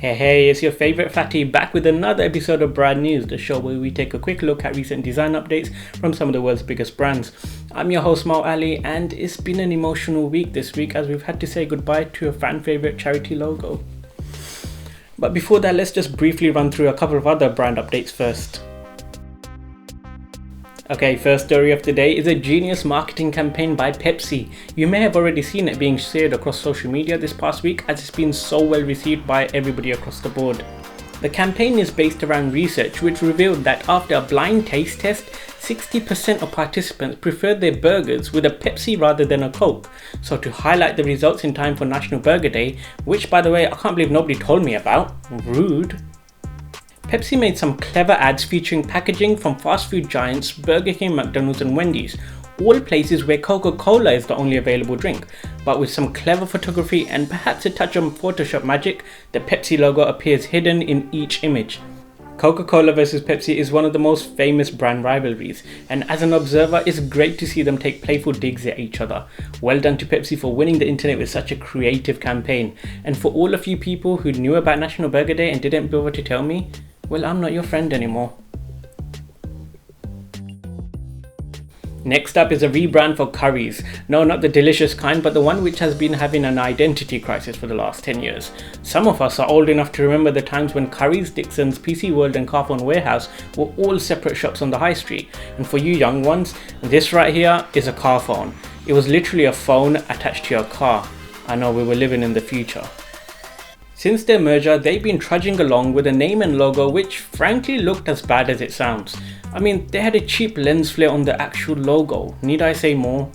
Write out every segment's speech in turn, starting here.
Hey, it's your favorite fatty back with another episode of Brand News, the show where we take a quick look at recent design updates from some of the world's biggest brands. I'm your host Mo Ali, and it's been an emotional week this week as we've had to say goodbye to a fan favorite charity logo. But before that, let's just briefly run through a couple of other brand updates first. Okay, first story of the day is a genius marketing campaign by Pepsi. You may have already seen it being shared across social media this past week as it's been so well received by everybody across the board. The campaign is based around research which revealed that after a blind taste test, 60% of participants preferred their burgers with a Pepsi rather than a Coke. So to highlight the results in time for National Burger Day, which by the way I can't believe nobody told me about, rude. Pepsi made some clever ads featuring packaging from fast food giants Burger King, McDonald's and Wendy's, all places where Coca-Cola is the only available drink. But with some clever photography and perhaps a touch of Photoshop magic, the Pepsi logo appears hidden in each image. Coca-Cola versus Pepsi is one of the most famous brand rivalries, and as an observer, it's great to see them take playful digs at each other. Well done to Pepsi for winning the internet with such a creative campaign. And for all of you people who knew about National Burger Day and didn't bother to tell me, well, I'm not your friend anymore. Next up is a rebrand for Currys. No, not the delicious kind, but the one which has been having an identity crisis for the last 10 years. Some of us are old enough to remember the times when Currys, Dixon's, PC World and Carphone Warehouse were all separate shops on the high street. And for you young ones, this right here is a Carphone. It was literally a phone attached to your car. I know, we were living in the future. Since their merger, they've been trudging along with a name and logo which frankly looked as bad as it sounds. I mean, they had a cheap lens flare on the actual logo, need I say more?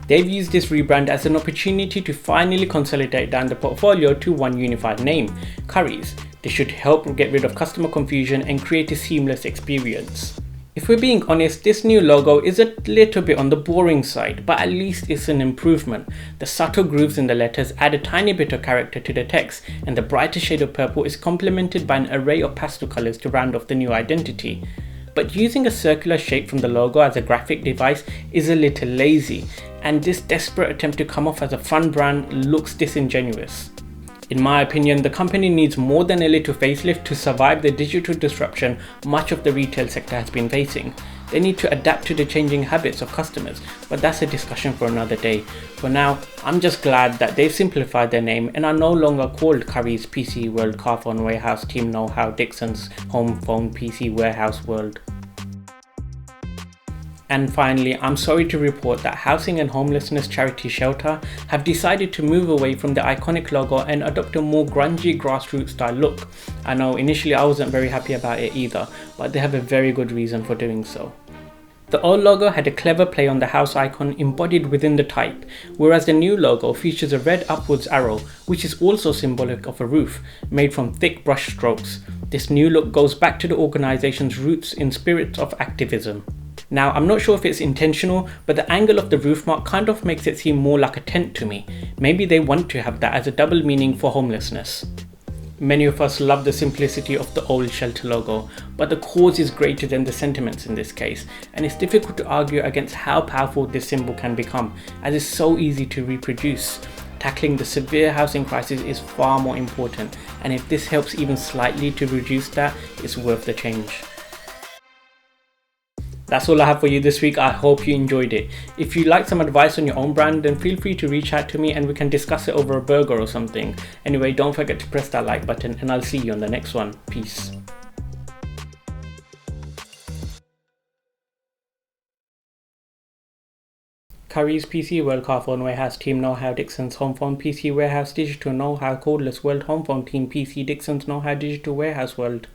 They've used this rebrand as an opportunity to finally consolidate down the portfolio to one unified name, Currys. This should help get rid of customer confusion and create a seamless experience. If we're being honest, this new logo is a little bit on the boring side, but at least it's an improvement. The subtle grooves in the letters add a tiny bit of character to the text, and the brighter shade of purple is complemented by an array of pastel colors to round off the new identity. But using a circular shape from the logo as a graphic device is a little lazy, and this desperate attempt to come off as a fun brand looks disingenuous. In my opinion, the company needs more than a little facelift to survive the digital disruption much of the retail sector has been facing. They need to adapt to the changing habits of customers, but that's a discussion for another day. For now, I'm just glad that they've simplified their name and are no longer called Currys, PC World, Carphone Warehouse, Team KnowHow, Dixon's, Home Phone, PC Warehouse World. And finally, I'm sorry to report that housing and homelessness charity Shelter have decided to move away from the iconic logo and adopt a more grungy grassroots style look. I know initially I wasn't very happy about it either, but they have a very good reason for doing so. The old logo had a clever play on the house icon embodied within the type, whereas the new logo features a red upwards arrow, which is also symbolic of a roof, made from thick brush strokes. This new look goes back to the organization's roots in spirit of activism. Now, I'm not sure if it's intentional, but the angle of the roof mark kind of makes it seem more like a tent to me. Maybe they want to have that as a double meaning for homelessness. Many of us love the simplicity of the old Shelter logo, but the cause is greater than the sentiments in this case, and it's difficult to argue against how powerful this symbol can become, as it's so easy to reproduce. Tackling the severe housing crisis is far more important, and if this helps even slightly to reduce that, it's worth the change. That's all I have for you this week. I hope you enjoyed it. If you'd like some advice on your own brand, then feel free to reach out to me and we can discuss it over a burger or something. Anyway, don't forget to press that like button and I'll see you on the next one. Peace. Currys, PC World, Carphone Warehouse, Team KnowHow, Dixon's, Home Phone, PC Warehouse, Digital KnowHow, Codeless World, Home Phone, Team PC, Dixon's, KnowHow, Digital Warehouse World.